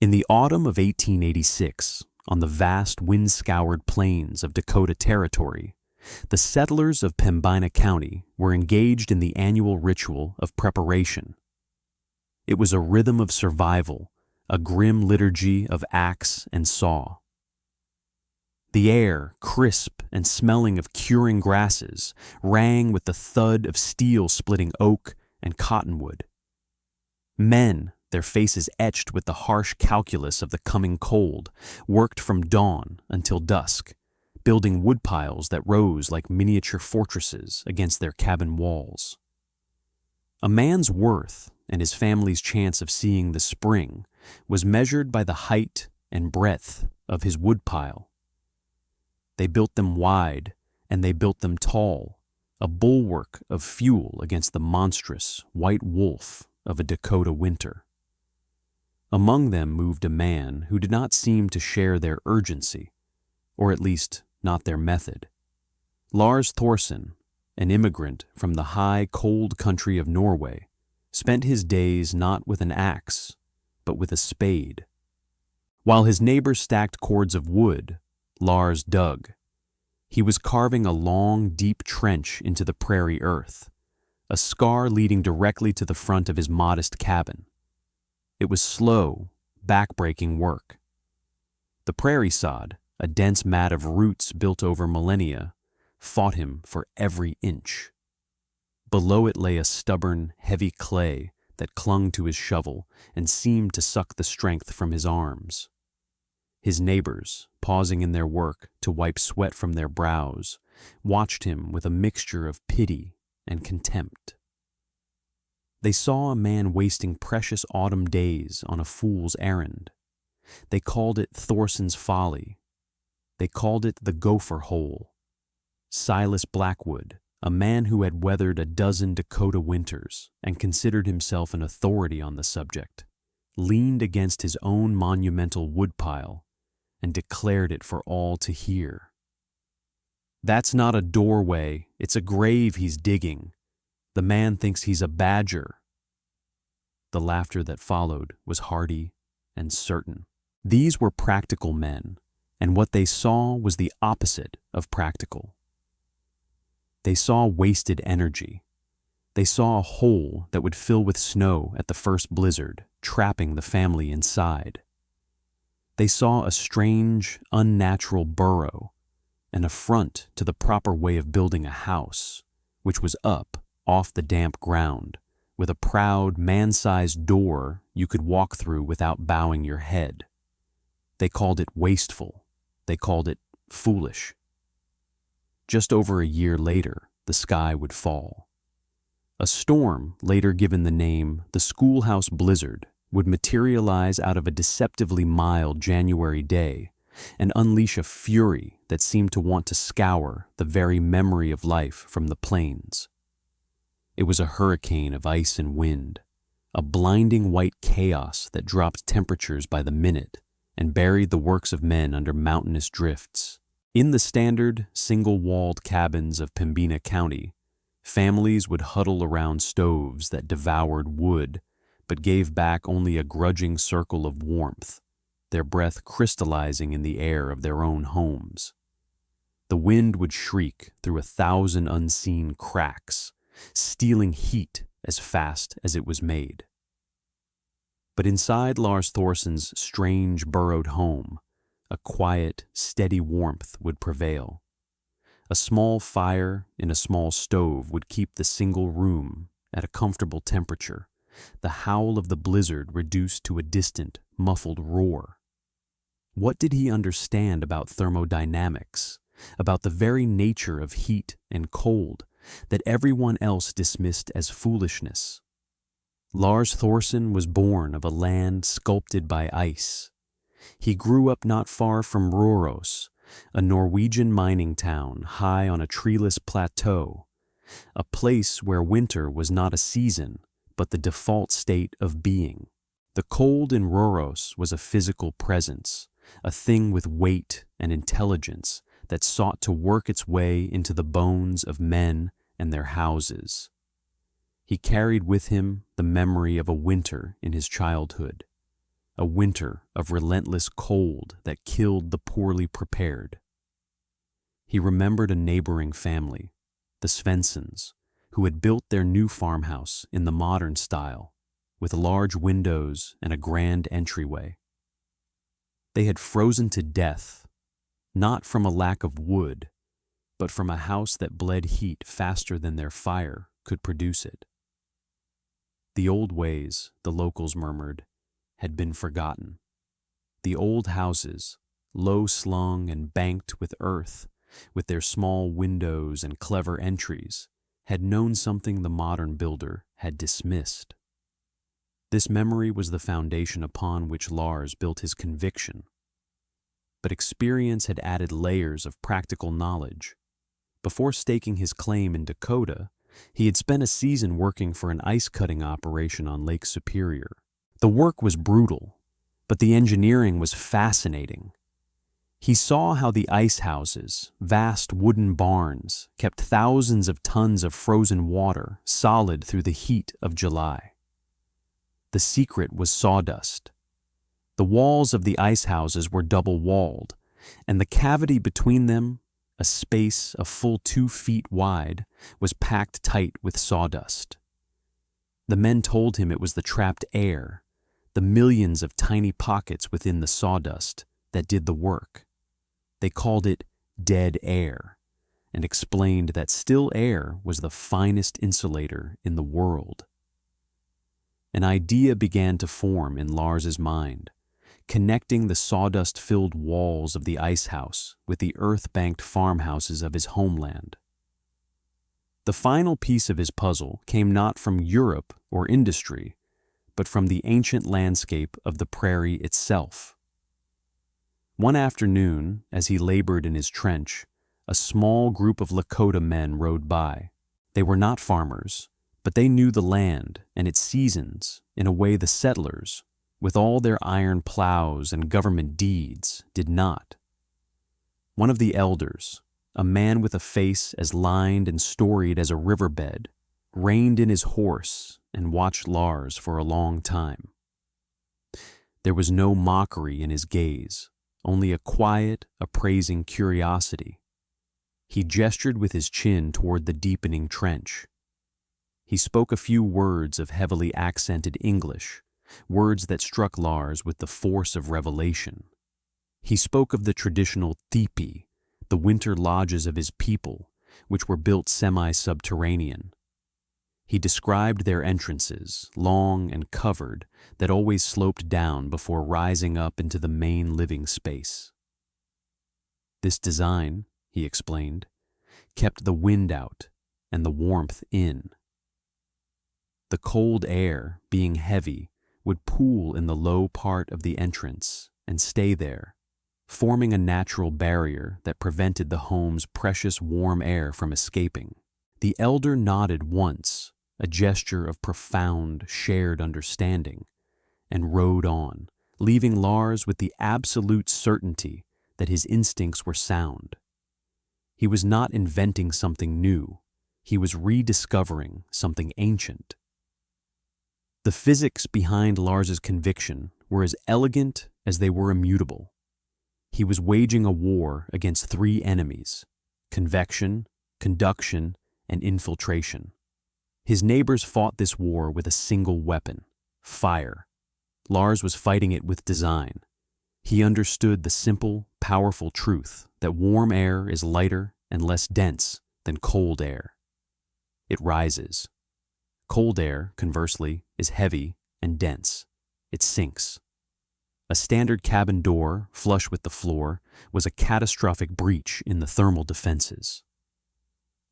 In the autumn of 1886, on the vast wind-scoured plains of Dakota Territory, the settlers of Pembina County were engaged in the annual ritual of preparation. It was a rhythm of survival, a grim liturgy of axe and saw. The air, crisp and smelling of curing grasses, rang with the thud of steel splitting oak and cottonwood. Men, their faces etched with the harsh calculus of the coming cold, worked from dawn until dusk, building woodpiles that rose like miniature fortresses against their cabin walls. A man's worth and his family's chance of seeing the spring was measured by the height and breadth of his woodpile. They built them wide and they built them tall, a bulwark of fuel against the monstrous white wolf of a Dakota winter. Among them moved a man who did not seem to share their urgency, or at least not their method. Lars Thorsen, an immigrant from the high, cold country of Norway, spent his days not with an axe, but with a spade. While his neighbors stacked cords of wood, Lars dug. He was carving a long, deep trench into the prairie earth, a scar leading directly to the front of his modest cabin. It was slow, back-breaking work. The prairie sod, a dense mat of roots built over millennia, fought him for every inch. Below it lay a stubborn, heavy clay that clung to his shovel and seemed to suck the strength from his arms. His neighbors, pausing in their work to wipe sweat from their brows, watched him with a mixture of pity and contempt. They saw a man wasting precious autumn days on a fool's errand. They called it Thorsen's folly. They called it the gopher hole. Silas Blackwood, a man who had weathered a dozen Dakota winters and considered himself an authority on the subject, leaned against his own monumental woodpile and declared it for all to hear. "That's not a doorway, it's a grave he's digging. The man thinks he's a badger." The laughter that followed was hearty and certain. These were practical men, and what they saw was the opposite of practical. They saw wasted energy. They saw a hole that would fill with snow at the first blizzard, trapping the family inside. They saw a strange, unnatural burrow, an affront to the proper way of building a house, which was up, off the damp ground, with a proud, man-sized door you could walk through without bowing your head. They called it wasteful. They called it foolish. Just over a year later, the sky would fall. A storm, later given the name the Schoolhouse Blizzard, would materialize out of a deceptively mild January day and unleash a fury that seemed to want to scour the very memory of life from the plains. It was a hurricane of ice and wind, a blinding white chaos that dropped temperatures by the minute and buried the works of men under mountainous drifts. In the standard, single-walled cabins of Pembina County, families would huddle around stoves that devoured wood but gave back only a grudging circle of warmth, their breath crystallizing in the air of their own homes. The wind would shriek through 1,000 unseen cracks, stealing heat as fast as it was made. But inside Lars Thorsen's strange burrowed home, a quiet, steady warmth would prevail. A small fire in a small stove would keep the single room at a comfortable temperature, the howl of the blizzard reduced to a distant, muffled roar. What did he understand about thermodynamics, about the very nature of heat and cold that everyone else dismissed as foolishness? Lars Thorsen was born of a land sculpted by ice. He grew up not far from Røros, a Norwegian mining town high on a treeless plateau, a place where winter was not a season, but the default state of being. The cold in Røros was a physical presence, a thing with weight and intelligence that sought to work its way into the bones of men and their houses. He carried with him the memory of a winter in his childhood. a winter of relentless cold that killed the poorly prepared. He remembered a neighboring family, the Svenssons, who had built their new farmhouse in the modern style, with large windows and a grand entryway. They had frozen to death, not from a lack of wood, but from a house that bled heat faster than their fire could produce it. The old ways, the locals murmured, had been forgotten. The old houses, low-slung and banked with earth, with their small windows and clever entries, had known something the modern builder had dismissed. This memory was the foundation upon which Lars built his conviction. But experience had added layers of practical knowledge. Before staking his claim in Dakota, he had spent a season working for an ice-cutting operation on Lake Superior. The work was brutal, but the engineering was fascinating. He saw how the ice houses, vast wooden barns, kept thousands of tons of frozen water solid through the heat of July. The secret was sawdust. The walls of the ice houses were double-walled, and the cavity between them, a space a full 2 feet wide, was packed tight with sawdust. The men told him it was the trapped air, the millions of tiny pockets within the sawdust, that did the work. They called it dead air, and explained that still air was the finest insulator in the world. An idea began to form in Lars's mind, connecting the sawdust-filled walls of the ice house with the earth-banked farmhouses of his homeland. The final piece of his puzzle came not from Europe or industry, but from the ancient landscape of the prairie itself. One afternoon, as he labored in his trench, a small group of Lakota men rode by. They were not farmers, but they knew the land and its seasons in a way the settlers, with all their iron plows and government deeds, did not. One of the elders, a man with a face as lined and storied as a riverbed, reined in his horse and watched Lars for a long time. There was no mockery in his gaze, only a quiet, appraising curiosity. He gestured with his chin toward the deepening trench. He spoke a few words of heavily accented English, words that struck Lars with the force of revelation. He spoke of the traditional tipi, the winter lodges of his people, which were built semi-subterranean. He described their entrances, long and covered, that always sloped down before rising up into the main living space. This design, he explained, kept the wind out and the warmth in. The cold air, being heavy, would pool in the low part of the entrance and stay there, forming a natural barrier that prevented the home's precious warm air from escaping. The elder nodded once, a gesture of profound, shared understanding, and rode on, leaving Lars with the absolute certainty that his instincts were sound. He was not inventing something new, he was rediscovering something ancient. The physics behind Lars's conviction were as elegant as they were immutable. He was waging a war against 3 enemies: convection, conduction, and infiltration. His neighbors fought this war with a single weapon: fire. Lars was fighting it with design. He understood the simple, powerful truth that warm air is lighter and less dense than cold air. It rises. Cold air, conversely, is heavy and dense. It sinks. A standard cabin door, flush with the floor, was a catastrophic breach in the thermal defenses.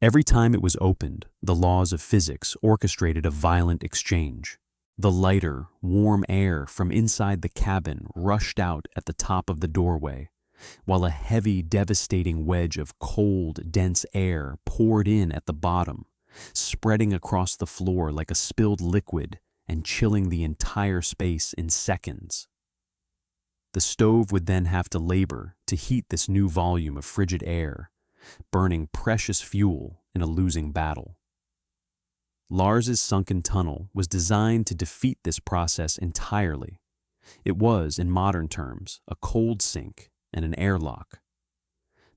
Every time it was opened, the laws of physics orchestrated a violent exchange. The lighter, warm air from inside the cabin rushed out at the top of the doorway, while a heavy, devastating wedge of cold, dense air poured in at the bottom, spreading across the floor like a spilled liquid and chilling the entire space in seconds. The stove would then have to labor to heat this new volume of frigid air, burning precious fuel in a losing battle. Lars's sunken tunnel was designed to defeat this process entirely. It was, in modern terms, a cold sink and an airlock.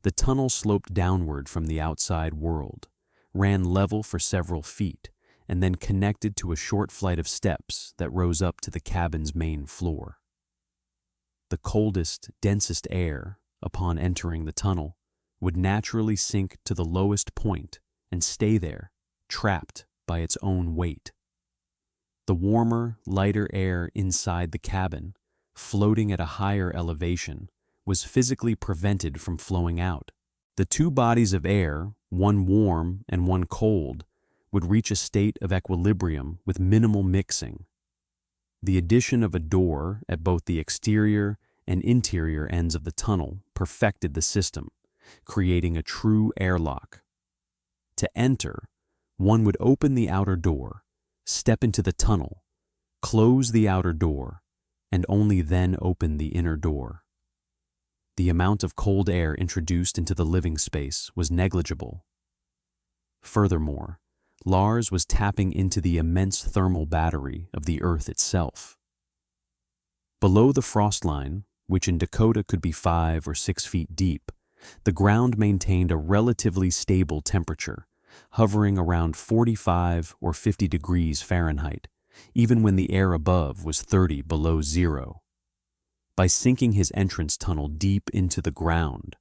The tunnel sloped downward from the outside world, ran level for several feet, and then connected to a short flight of steps that rose up to the cabin's main floor. The coldest, densest air, upon entering the tunnel, would naturally sink to the lowest point and stay there, trapped by its own weight. The warmer, lighter air inside the cabin, floating at a higher elevation, was physically prevented from flowing out. The two bodies of air, one warm and one cold, would reach a state of equilibrium with minimal mixing. The addition of a door at both the exterior and interior ends of the tunnel perfected the system, creating a true airlock. To enter, one would open the outer door, step into the tunnel, close the outer door, and only then open the inner door. The amount of cold air introduced into the living space was negligible. Furthermore, Lars was tapping into the immense thermal battery of the Earth itself. Below the frost line, which in Dakota could be 5 or 6 feet deep, the ground maintained a relatively stable temperature, hovering around 45 or 50 degrees Fahrenheit, even when the air above was 30 below zero. By sinking his entrance tunnel deep into the ground,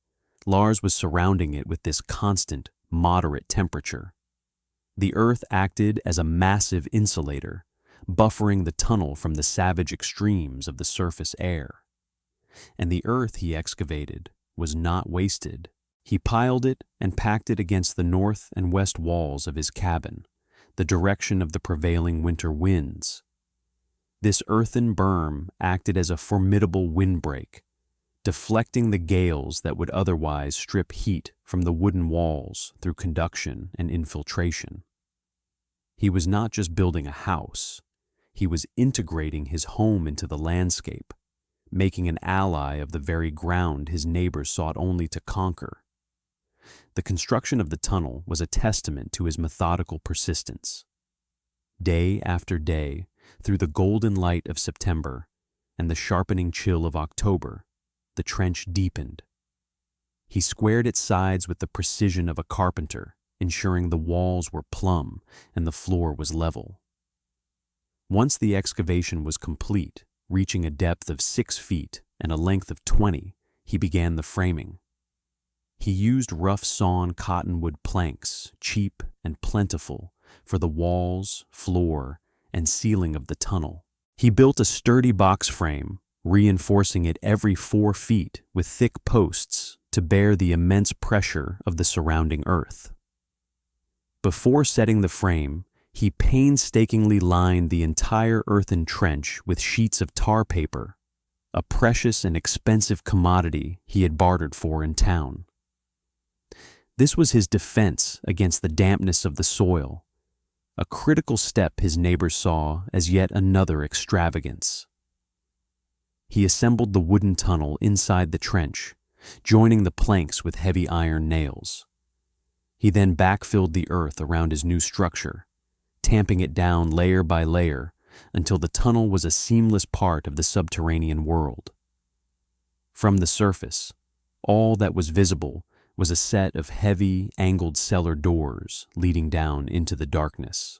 Lars was surrounding it with this constant, moderate temperature. The Earth acted as a massive insulator, buffering the tunnel from the savage extremes of the surface air. And the earth he excavated was not wasted. He piled it and packed it against the north and west walls of his cabin, the direction of the prevailing winter winds. This earthen berm acted as a formidable windbreak, deflecting the gales that would otherwise strip heat from the wooden walls through conduction and infiltration. He was not just building a house, he was integrating his home into the landscape, making an ally of the very ground his neighbors sought only to conquer. The construction of the tunnel was a testament to his methodical persistence. Day after day, through the golden light of September and the sharpening chill of October, the trench deepened. He squared its sides with the precision of a carpenter, ensuring the walls were plumb and the floor was level. Once the excavation was complete, reaching a depth of 6 feet and a length of 20, he began the framing. He used rough-sawn cottonwood planks, cheap and plentiful, for the walls, floor, and ceiling of the tunnel. He built a sturdy box frame, reinforcing it every 4 feet with thick posts to bear the immense pressure of the surrounding earth. Before setting the frame, he painstakingly lined the entire earthen trench with sheets of tar paper, a precious and expensive commodity he had bartered for in town. This was his defense against the dampness of the soil, a critical step his neighbors saw as yet another extravagance. He assembled the wooden tunnel inside the trench, joining the planks with heavy iron nails. He then backfilled the earth around his new structure, tamping it down layer by layer until the tunnel was a seamless part of the subterranean world. From the surface, all that was visible was a set of heavy, angled cellar doors leading down into the darkness.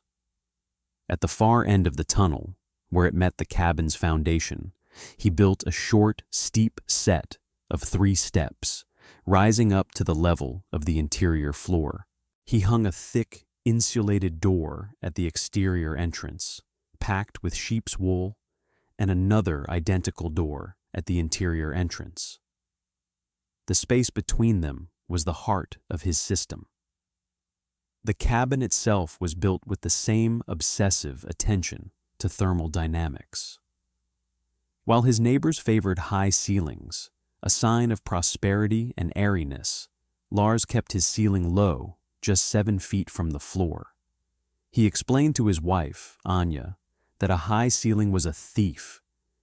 At the far end of the tunnel, where it met the cabin's foundation, he built a short, steep set of 3 steps, rising up to the level of the interior floor. He hung a thick, insulated door at the exterior entrance, packed with sheep's wool, and another identical door at the interior entrance. The space between them was the heart of his system. The cabin itself was built with the same obsessive attention to thermal dynamics. While his neighbors favored high ceilings, a sign of prosperity and airiness, Lars kept his ceiling low, just 7 feet from the floor. He explained to his wife, Anya, that a high ceiling was a thief,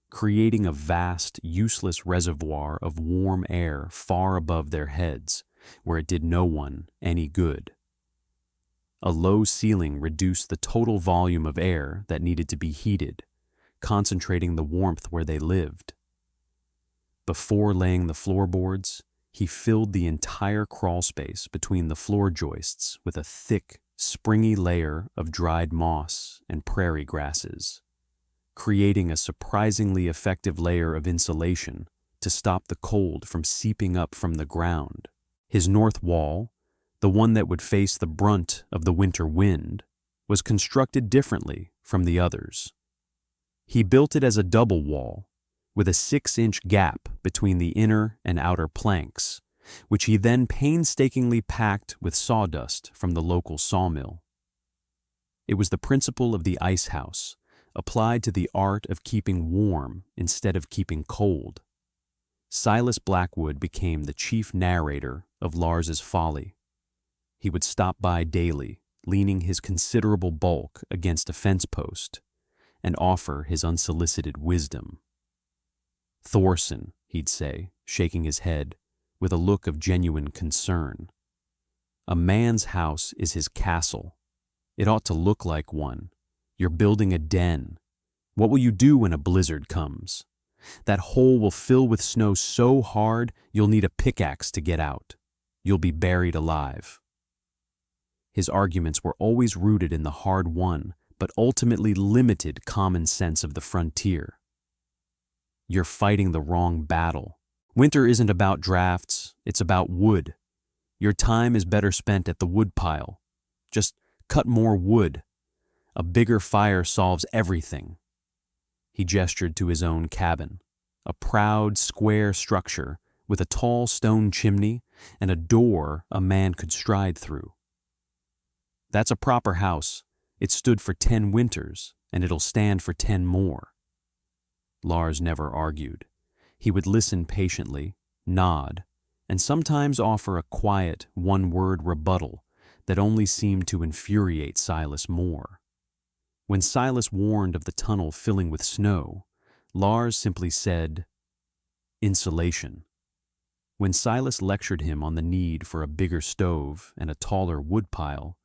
creating a vast, useless reservoir of warm air far above their heads, where it did no one any good. A low ceiling reduced the total volume of air that needed to be heated, concentrating the warmth where they lived. Before laying the floorboards, he filled the entire crawl space between the floor joists with a thick, springy layer of dried moss and prairie grasses, creating a surprisingly effective layer of insulation to stop the cold from seeping up from the ground. His north wall, the one that would face the brunt of the winter wind, was constructed differently from the others. He built it as a double wall, with a 6-inch gap between the inner and outer planks, which he then painstakingly packed with sawdust from the local sawmill. It was the principle of the ice house, applied to the art of keeping warm instead of keeping cold. Silas Blackwood became the chief narrator of Lars's folly. He would stop by daily, leaning his considerable bulk against a fence post, and offer his unsolicited wisdom. "Thorson," he'd say, shaking his head, with a look of genuine concern. "A man's house is his castle. It ought to look like one. You're building a den. What will you do when a blizzard comes? That hole will fill with snow so hard you'll need a pickaxe to get out. You'll be buried alive." His arguments were always rooted in the hard-won, but ultimately limited common sense of the frontier. "You're fighting the wrong battle. Winter isn't about drafts, it's about wood. Your time is better spent at the woodpile. Just cut more wood. A bigger fire solves everything." He gestured to his own cabin, a proud, square structure with a tall stone chimney and a door a man could stride through. "That's a proper house. It stood for 10 winters, and it'll stand for 10 more. Lars never argued. He would listen patiently, nod, and sometimes offer a quiet, one-word rebuttal that only seemed to infuriate Silas more. When Silas warned of the tunnel filling with snow, Lars simply said, "Insulation." When Silas lectured him on the need for a bigger stove and a taller woodpile,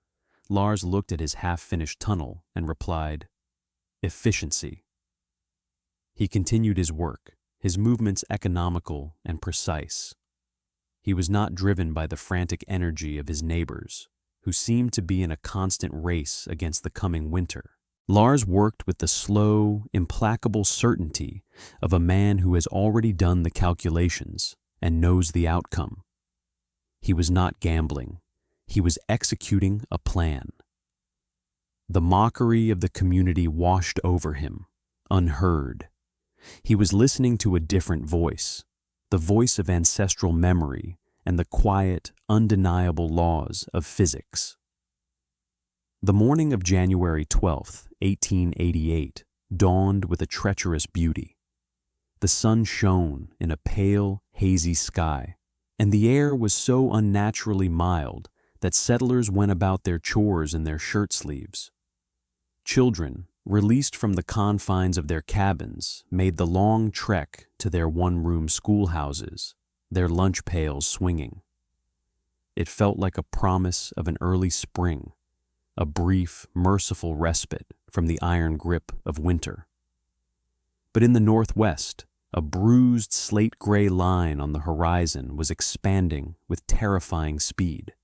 Lars looked at his half-finished tunnel and replied, "Efficiency." He continued his work, his movements economical and precise. He was not driven by the frantic energy of his neighbors, who seemed to be in a constant race against the coming winter. Lars worked with the slow, implacable certainty of a man who has already done the calculations and knows the outcome. He was not gambling. He was executing a plan. The mockery of the community washed over him, unheard. He was listening to a different voice, the voice of ancestral memory and the quiet, undeniable laws of physics. The morning of January 12, 1888, dawned with a treacherous beauty. The sun shone in a pale, hazy sky, and the air was so unnaturally mild that settlers went about their chores in their shirt sleeves. Children, released from the confines of their cabins, made the long trek to their one-room schoolhouses, their lunch pails swinging. It felt like a promise of an early spring, a brief, merciful respite from the iron grip of winter. But in the northwest, a bruised slate-gray line on the horizon was expanding with terrifying speed.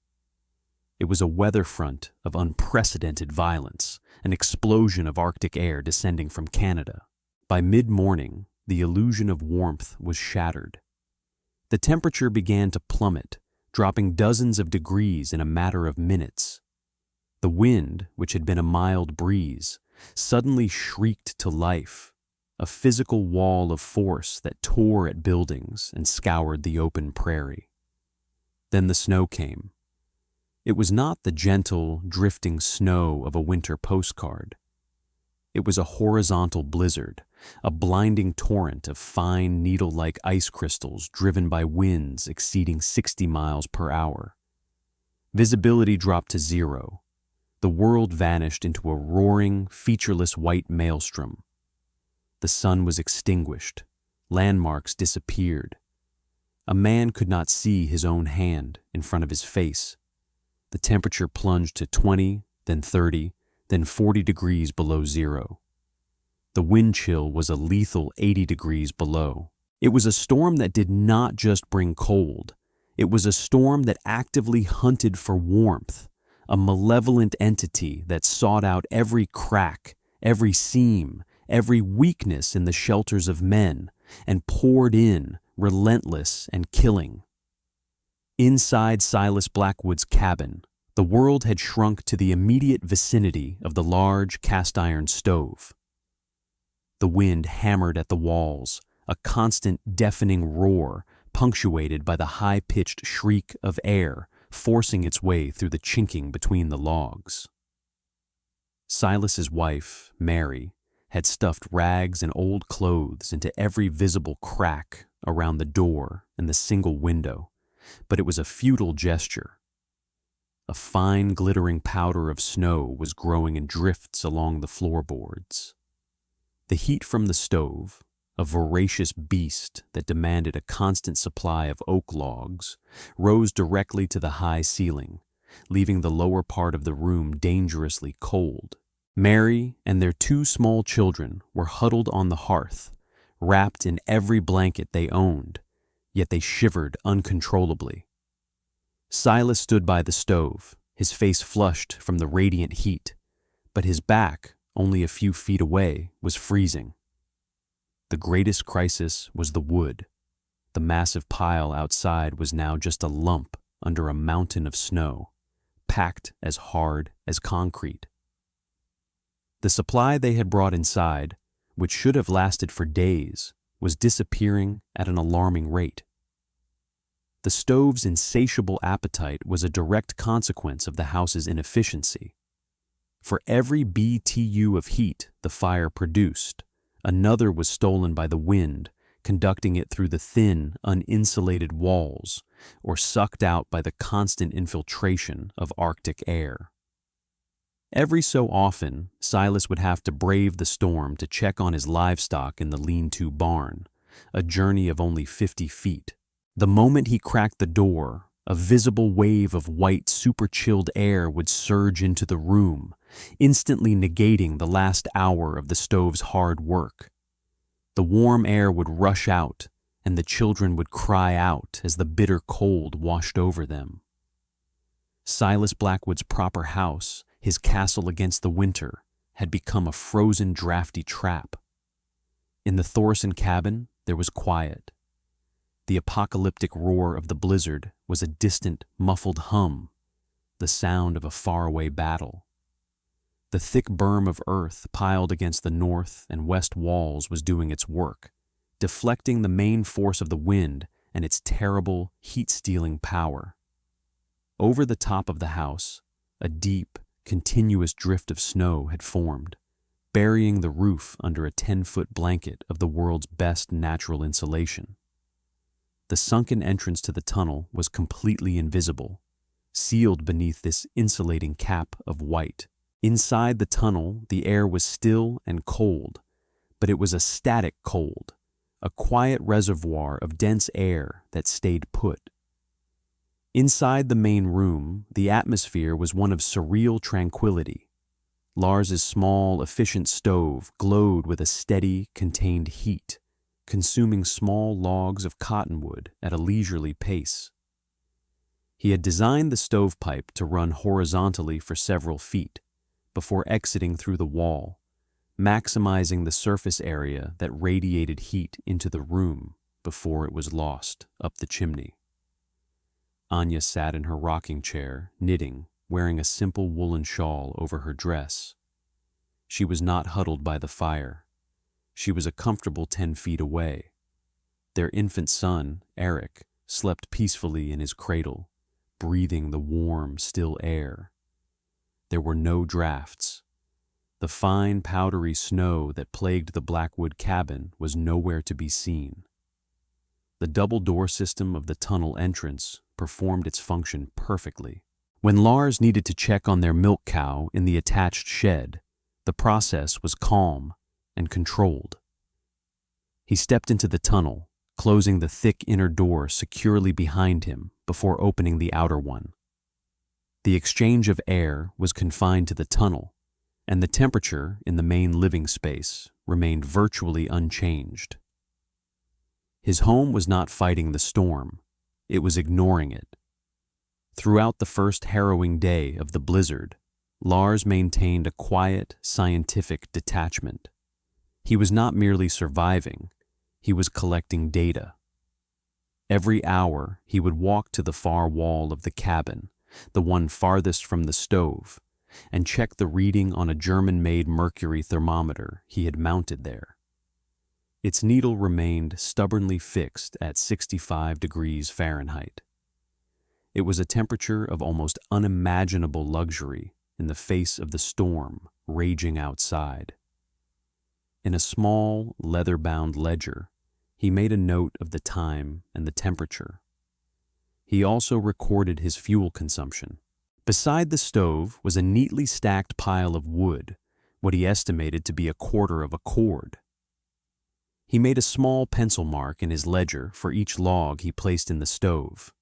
It was a weather front of unprecedented violence, an explosion of Arctic air descending from Canada. By mid-morning, the illusion of warmth was shattered. The temperature began to plummet, dropping dozens of degrees in a matter of minutes. The wind, which had been a mild breeze, suddenly shrieked to life, a physical wall of force that tore at buildings and scoured the open prairie. Then the snow came. It was not the gentle, drifting snow of a winter postcard. It was a horizontal blizzard, a blinding torrent of fine, needle-like ice crystals driven by winds exceeding 60 miles per hour. Visibility dropped to zero. The world vanished into a roaring, featureless white maelstrom. The sun was extinguished. Landmarks disappeared. A man could not see his own hand in front of his face. The temperature plunged to 20, then 30, then 40 degrees below zero. The wind chill was a lethal 80 degrees below. It was a storm that did not just bring cold. It was a storm that actively hunted for warmth, a malevolent entity that sought out every crack, every seam, every weakness in the shelters of men, and poured in, relentless and killing. Inside Silas Blackwood's cabin, the world had shrunk to the immediate vicinity of the large cast-iron stove. The wind hammered at the walls, a constant deafening roar punctuated by the high-pitched shriek of air forcing its way through the chinking between the logs. Silas's wife, Mary, had stuffed rags and old clothes into every visible crack around the door and the single window, but it was a futile gesture. A fine glittering powder of snow was growing in drifts along the floorboards. The heat from the stove, a voracious beast that demanded a constant supply of oak logs, rose directly to the high ceiling, leaving the lower part of the room dangerously cold. Mary and their two small children were huddled on the hearth, wrapped in every blanket they owned, yet they shivered uncontrollably. Silas stood by the stove, his face flushed from the radiant heat, but his back, only a few feet away, was freezing. The greatest crisis was the wood. The massive pile outside was now just a lump under a mountain of snow, packed as hard as concrete. The supply they had brought inside, which should have lasted for days, was disappearing at an alarming rate. The stove's insatiable appetite was a direct consequence of the house's inefficiency. For every BTU of heat the fire produced, another was stolen by the wind, conducting it through the thin, uninsulated walls, or sucked out by the constant infiltration of Arctic air. Every so often, Silas would have to brave the storm to check on his livestock in the lean-to barn, a journey of only 50 feet. The moment he cracked the door, a visible wave of white, super-chilled air would surge into the room, instantly negating the last hour of the stove's hard work. The warm air would rush out, and the children would cry out as the bitter cold washed over them. Silas Blackwood's proper house, his castle against the winter, had become a frozen, drafty trap. In the Thorson cabin, there was quiet. The apocalyptic roar of the blizzard was a distant, muffled hum, the sound of a faraway battle. The thick berm of earth piled against the north and west walls was doing its work, deflecting the main force of the wind and its terrible, heat-stealing power. Over the top of the house, a deep, continuous drift of snow had formed, burying the roof under a 10-foot blanket of the world's best natural insulation. The sunken entrance to the tunnel was completely invisible, sealed beneath this insulating cap of white. Inside the tunnel, the air was still and cold, but it was a static cold, a quiet reservoir of dense air that stayed put. Inside the main room, the atmosphere was one of surreal tranquility. Lars's small, efficient stove glowed with a steady, contained heat, consuming small logs of cottonwood at a leisurely pace. He had designed the stovepipe to run horizontally for several feet, before exiting through the wall, maximizing the surface area that radiated heat into the room before it was lost up the chimney. Anya sat in her rocking chair, knitting, wearing a simple woolen shawl over her dress. She was not huddled by the fire. She was a comfortable 10 feet away. Their infant son, Eric, slept peacefully in his cradle, breathing the warm, still air. There were no drafts. The fine, powdery snow that plagued the Blackwood cabin was nowhere to be seen. The double door system of the tunnel entrance performed its function perfectly. When Lars needed to check on their milk cow in the attached shed, the process was calm and controlled. He stepped into the tunnel, closing the thick inner door securely behind him before opening the outer one. The exchange of air was confined to the tunnel, and the temperature in the main living space remained virtually unchanged. His home was not fighting the storm, it was ignoring it. Throughout the first harrowing day of the blizzard, Lars maintained a quiet, scientific detachment. He was not merely surviving, he was collecting data. Every hour, he would walk to the far wall of the cabin, the one farthest from the stove, and check the reading on a German-made mercury thermometer he had mounted there. Its needle remained stubbornly fixed at 65 degrees Fahrenheit. It was a temperature of almost unimaginable luxury in the face of the storm raging outside. In a small, leather-bound ledger, he made a note of the time and the temperature. He also recorded his fuel consumption. Beside the stove was a neatly stacked pile of wood, what he estimated to be a quarter of a cord. He made a small pencil mark in his ledger for each log he placed in the stove.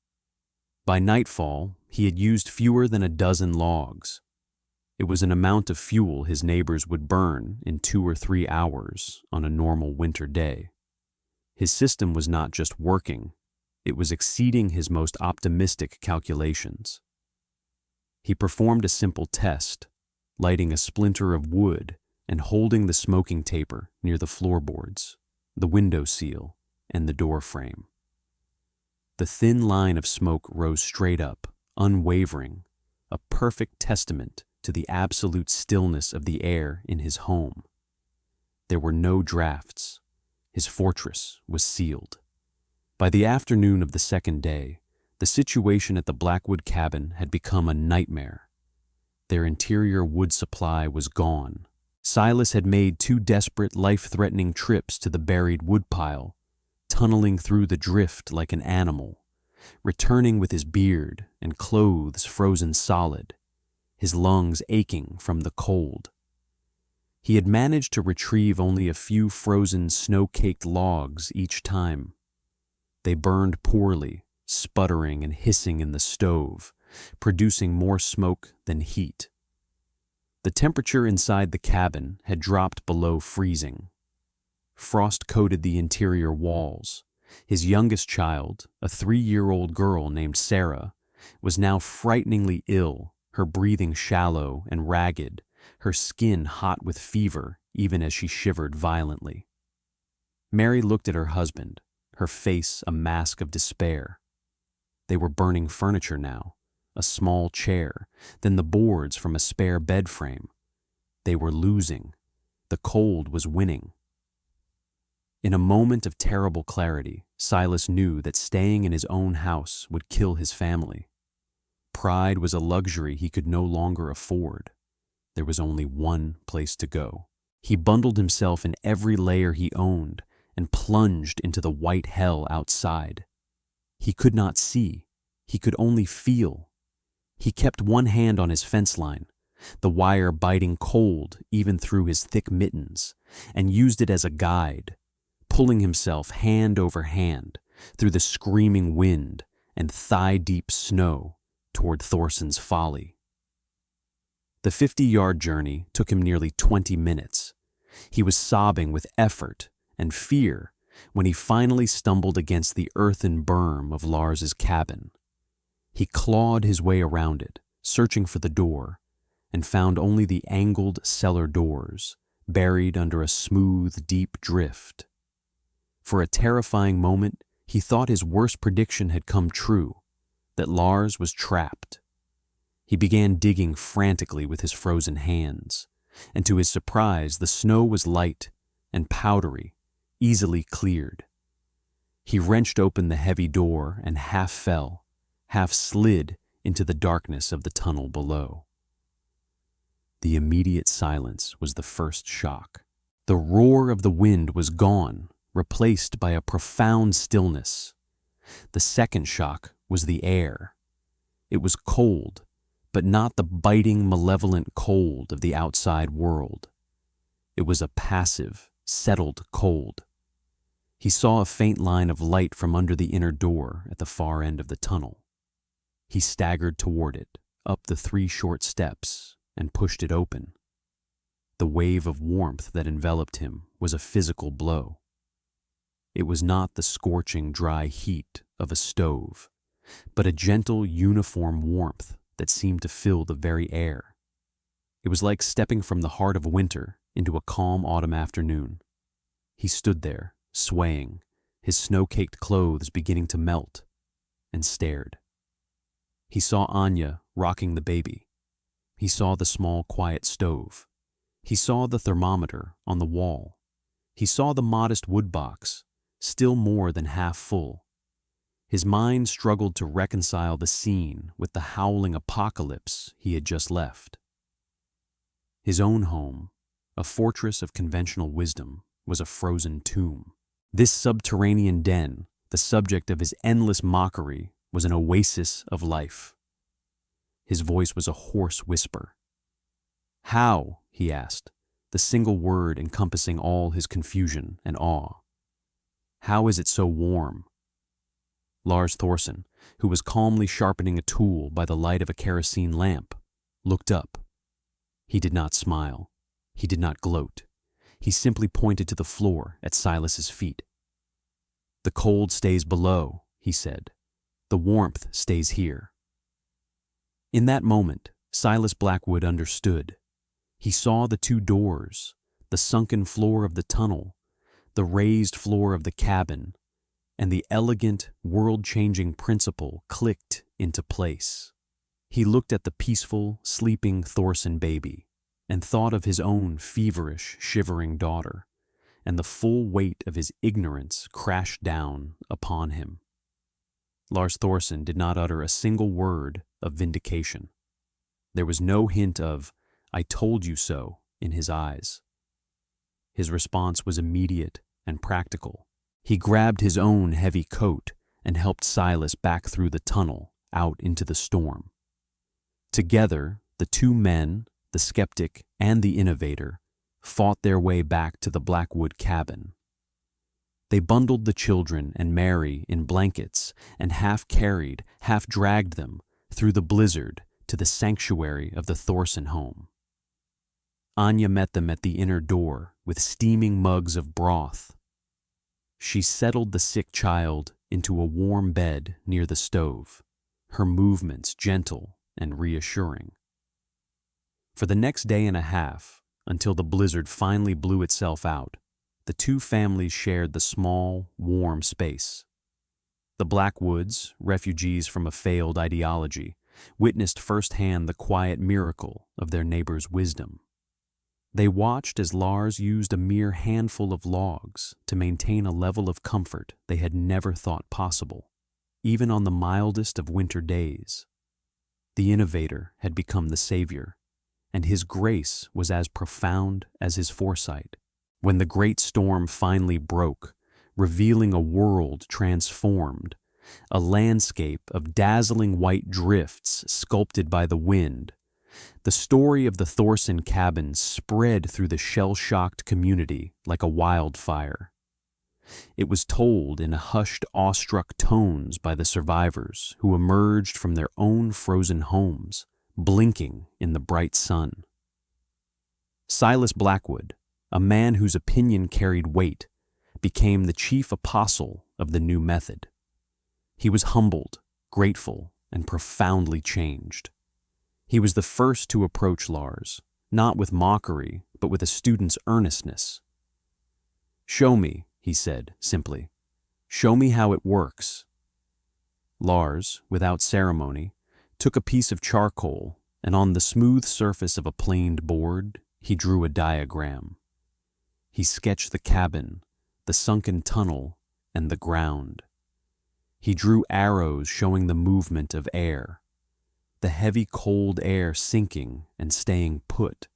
By nightfall, he had used fewer than a dozen logs. It was an amount of fuel his neighbors would burn in 2 or 3 hours on a normal winter day. His system was not just working, it was exceeding his most optimistic calculations. He performed a simple test, lighting a splinter of wood and holding the smoking taper near the floorboards, the window seal, and the door frame. The thin line of smoke rose straight up, unwavering, a perfect testament to the absolute stillness of the air in his home. There were no drafts. His fortress was sealed. By the afternoon of the second day, the situation at the Blackwood cabin had become a nightmare. Their interior wood supply was gone. Silas had made 2 desperate, life-threatening trips to the buried woodpile, tunneling through the drift like an animal, returning with his beard and clothes frozen solid, his lungs aching from the cold. He had managed to retrieve only a few frozen, snow-caked logs each time. They burned poorly, sputtering and hissing in the stove, producing more smoke than heat. The temperature inside the cabin had dropped below freezing. Frost coated the interior walls. His youngest child, a 3-year-old girl named Sarah, was now frighteningly ill, her breathing shallow and ragged, her skin hot with fever even as she shivered violently. Mary looked at her husband, her face a mask of despair. They were burning furniture now, a small chair, then the boards from a spare bed frame. They were losing. The cold was winning. In a moment of terrible clarity, Silas knew that staying in his own house would kill his family. Pride was a luxury he could no longer afford. There was only one place to go. He bundled himself in every layer he owned and plunged into the white hell outside. He could not see. He could only feel. He kept one hand on his fence line, the wire biting cold even through his thick mittens, and used it as a guide, pulling himself hand over hand through the screaming wind and thigh-deep snow toward Thorson's Folly. The 50-yard journey took him nearly 20 minutes. He was sobbing with effort and fear when he finally stumbled against the earthen berm of Lars's cabin. He clawed his way around it, searching for the door, and found only the angled cellar doors, buried under a smooth, deep drift. For a terrifying moment, he thought his worst prediction had come true, that Lars was trapped. He began digging frantically with his frozen hands, and to his surprise, the snow was light and powdery, easily cleared. He wrenched open the heavy door and half fell, half slid into the darkness of the tunnel below. The immediate silence was the first shock. The roar of the wind was gone, replaced by a profound stillness. The second shock was the air. It was cold, but not the biting, malevolent cold of the outside world. It was a passive, settled cold. He saw a faint line of light from under the inner door at the far end of the tunnel. He staggered toward it, up the 3 short steps, and pushed it open. The wave of warmth that enveloped him was a physical blow. It was not the scorching, dry heat of a stove, but a gentle, uniform warmth that seemed to fill the very air. It was like stepping from the heart of winter into a calm autumn afternoon. He stood there, swaying, his snow-caked clothes beginning to melt, and stared. He saw Anya rocking the baby. He saw the small, quiet stove. He saw the thermometer on the wall. He saw the modest wood box, still more than half full. His mind struggled to reconcile the scene with the howling apocalypse he had just left. His own home, a fortress of conventional wisdom, was a frozen tomb. This subterranean den, the subject of his endless mockery, was an oasis of life. His voice was a hoarse whisper. "How?" he asked, the single word encompassing all his confusion and awe. "How is it so warm?" Lars Thorson, who was calmly sharpening a tool by the light of a kerosene lamp, looked up. He did not smile. He did not gloat. He simply pointed to the floor at Silas's feet. "The cold stays below," he said. "The warmth stays here." In that moment, Silas Blackwood understood. He saw the two doors, the sunken floor of the tunnel, the raised floor of the cabin, and the elegant, world-changing principle clicked into place. He looked at the peaceful, sleeping Thorson baby and thought of his own feverish, shivering daughter, and the full weight of his ignorance crashed down upon him. Lars Thorson did not utter a single word of vindication. There was no hint of, "I told you so," in his eyes. His response was immediate and practical. He grabbed his own heavy coat and helped Silas back through the tunnel out into the storm. Together, the two men, the skeptic and the innovator, fought their way back to the Blackwood cabin. They bundled the children and Mary in blankets and half carried, half dragged them through the blizzard to the sanctuary of the Thorson home. Anya met them at the inner door with steaming mugs of broth. She settled the sick child into a warm bed near the stove, her movements gentle and reassuring. For the next day and a half, until the blizzard finally blew itself out, the two families shared the small, warm space. The Blackwoods, refugees from a failed ideology, witnessed firsthand the quiet miracle of their neighbor's wisdom. They watched as Lars used a mere handful of logs to maintain a level of comfort they had never thought possible, even on the mildest of winter days. The innovator had become the savior, and his grace was as profound as his foresight. When the great storm finally broke, revealing a world transformed, a landscape of dazzling white drifts sculpted by the wind, the story of the Thorson cabin spread through the shell-shocked community like a wildfire. It was told in hushed, awestruck tones by the survivors who emerged from their own frozen homes, blinking in the bright sun. Silas Blackwood, a man whose opinion carried weight, became the chief apostle of the new method. He was humbled, grateful, and profoundly changed. He was the first to approach Lars, not with mockery, but with a student's earnestness. "Show me," he said simply. "Show me how it works." Lars, without ceremony, took a piece of charcoal, and on the smooth surface of a planed board, he drew a diagram. He sketched the cabin, the sunken tunnel, and the ground. He drew arrows showing the movement of air, the heavy cold air sinking and staying put,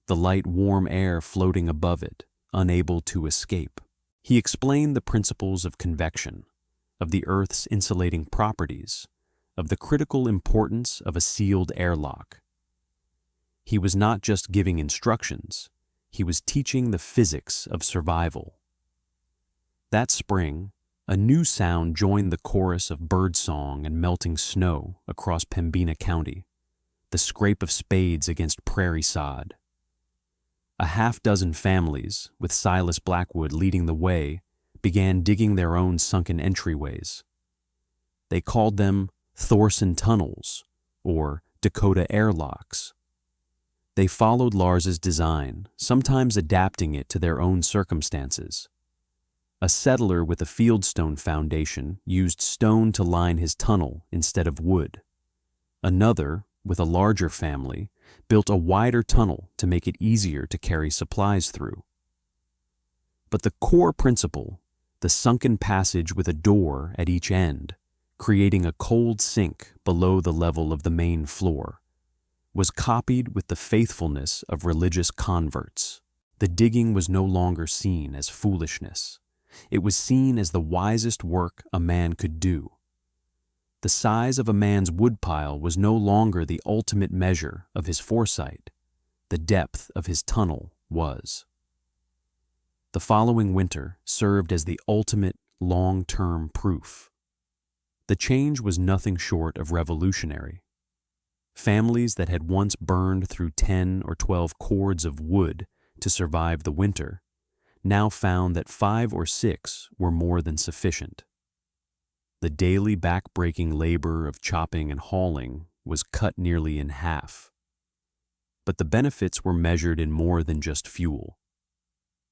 the light warm air floating above it, unable to escape. He explained the principles of convection, of the Earth's insulating properties, of the critical importance of a sealed airlock. He was not just giving instructions, he was teaching the physics of survival. That spring, a new sound joined the chorus of birdsong and melting snow across Pembina County, the scrape of spades against prairie sod. a half-dozen families, with Silas Blackwood leading the way, began digging their own sunken entryways. They called them Thorson Tunnels, or Dakota Airlocks. They followed Lars's design, sometimes adapting it to their own circumstances. A settler with a fieldstone foundation used stone to line his tunnel instead of wood. Another, with a larger family, built a wider tunnel to make it easier to carry supplies through. But the core principle, the sunken passage with a door at each end, creating a cold sink below the level of the main floor, was copied with the faithfulness of religious converts. The digging was no longer seen as foolishness. It was seen as the wisest work a man could do. The size of a man's woodpile was no longer the ultimate measure of his foresight. The depth of his tunnel was. The following winter served as the ultimate long-term proof. The change was nothing short of revolutionary. Families that had once burned through 10 or 12 cords of wood to survive the winter now found that 5 or 6 were more than sufficient. The daily back-breaking labor of chopping and hauling was cut nearly in half. But the benefits were measured in more than just fuel.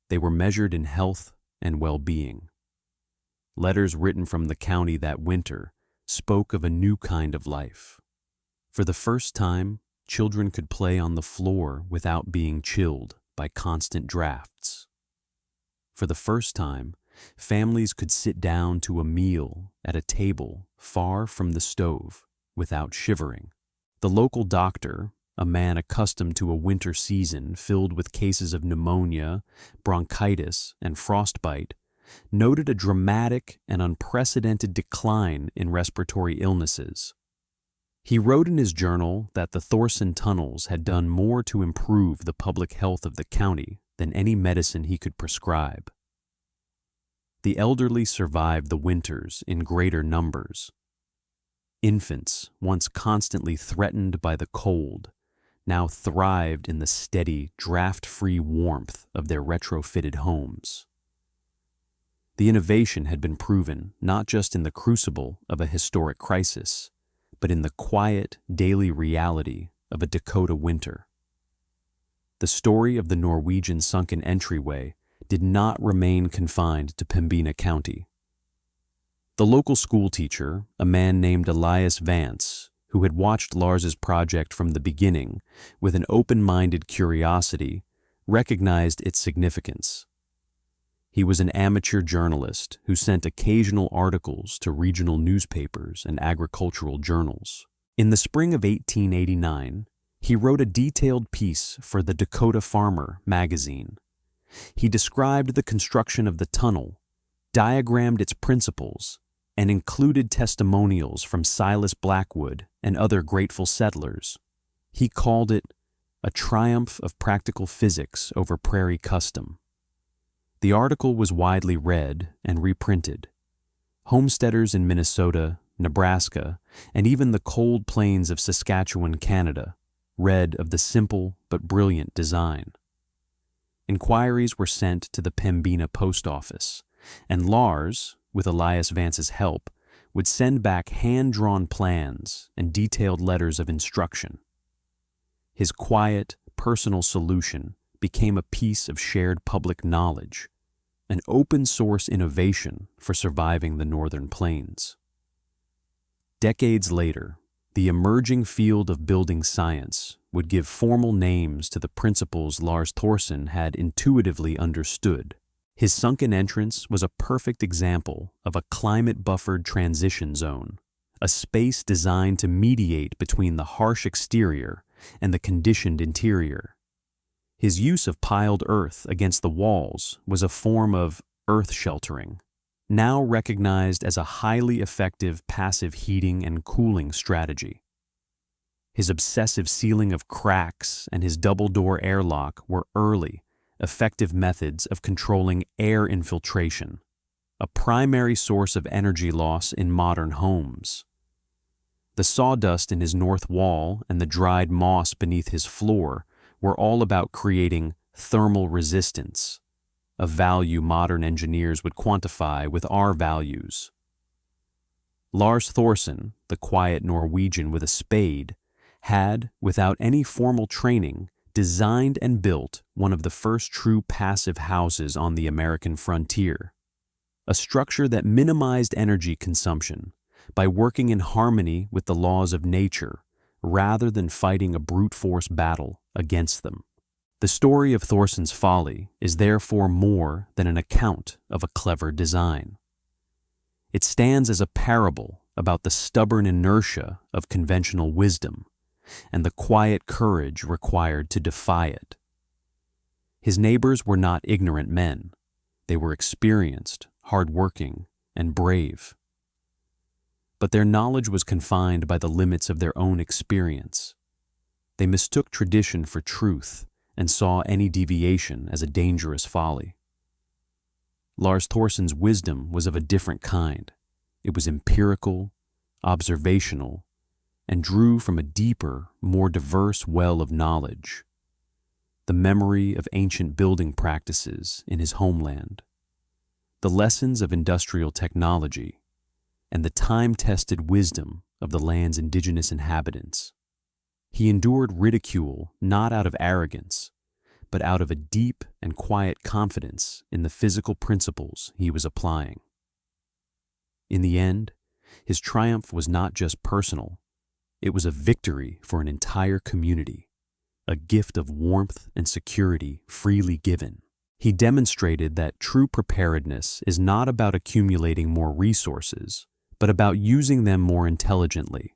They were measured in health and well-being. Letters written from the county that winter spoke of a new kind of life. For the first time, children could play on the floor without being chilled by constant drafts. For the first time, families could sit down to a meal at a table far from the stove without shivering. The local doctor, a man accustomed to a winter season filled with cases of pneumonia, bronchitis, and frostbite, noted a dramatic and unprecedented decline in respiratory illnesses. He wrote in his journal that the Thorson Tunnels had done more to improve the public health of the county than any medicine he could prescribe. The elderly survived the winters in greater numbers. Infants, once constantly threatened by the cold, now thrived in the steady, draft-free warmth of their retrofitted homes. The innovation had been proven not just in the crucible of a historic crisis, but in the quiet, daily reality of a Dakota winter. The story of the Norwegian sunken entryway did not remain confined to Pembina County. The local schoolteacher, a man named Elias Vance, who had watched Lars's project from the beginning with an open-minded curiosity, recognized its significance. He was an amateur journalist who sent occasional articles to regional newspapers and agricultural journals. In the spring of 1889, he wrote a detailed piece for the Dakota Farmer magazine. He described the construction of the tunnel, diagrammed its principles, and included testimonials from Silas Blackwood and other grateful settlers. He called it a triumph of practical physics over prairie custom. The article was widely read and reprinted. Homesteaders in Minnesota, Nebraska, and even the cold plains of Saskatchewan, Canada, read of the simple but brilliant design. Inquiries were sent to the Pembina post office, and Lars, with Elias Vance's help, would send back hand-drawn plans and detailed letters of instruction. His quiet, personal solution became a piece of shared public knowledge, an open-source innovation for surviving the northern plains. Decades later, the emerging field of building science would give formal names to the principles Lars Thorson had intuitively understood. His sunken entrance was a perfect example of a climate-buffered transition zone, a space designed to mediate between the harsh exterior and the conditioned interior. His use of piled earth against the walls was a form of earth sheltering, now recognized as a highly effective passive heating and cooling strategy. His obsessive sealing of cracks and his double-door airlock were early, effective methods of controlling air infiltration, a primary source of energy loss in modern homes. The sawdust in his north wall and the dried moss beneath his floor were all about creating thermal resistance, a value modern engineers would quantify with our values. Lars Thorsen, the quiet Norwegian with a spade, had, without any formal training, designed and built one of the first true passive houses on the American frontier, a structure that minimized energy consumption by working in harmony with the laws of nature rather than fighting a brute force battle against them. The story of Thorsen's folly is therefore more than an account of a clever design. It stands as a parable about the stubborn inertia of conventional wisdom and the quiet courage required to defy it. His neighbors were not ignorant men. They were experienced, hard-working, and brave. But their knowledge was confined by the limits of their own experience. They mistook tradition for truth and saw any deviation as a dangerous folly. Lars Thorsen's wisdom was of a different kind. It was empirical, observational, and drew from a deeper, more diverse well of knowledge, the memory of ancient building practices in his homeland, the lessons of industrial technology, and the time-tested wisdom of the land's indigenous inhabitants. He endured ridicule not out of arrogance, but out of a deep and quiet confidence in the physical principles he was applying. In the end, his triumph was not just personal. It was a victory for an entire community, a gift of warmth and security freely given. He demonstrated that true preparedness is not about accumulating more resources, but about using them more intelligently.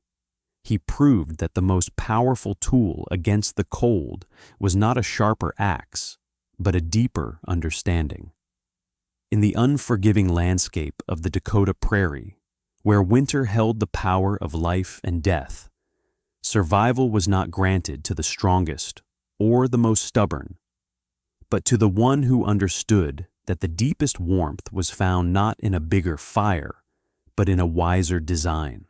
He proved that the most powerful tool against the cold was not a sharper axe, but a deeper understanding. In the unforgiving landscape of the Dakota Prairie, where winter held the power of life and death, survival was not granted to the strongest or the most stubborn, but to the one who understood that the deepest warmth was found not in a bigger fire, but in a wiser design.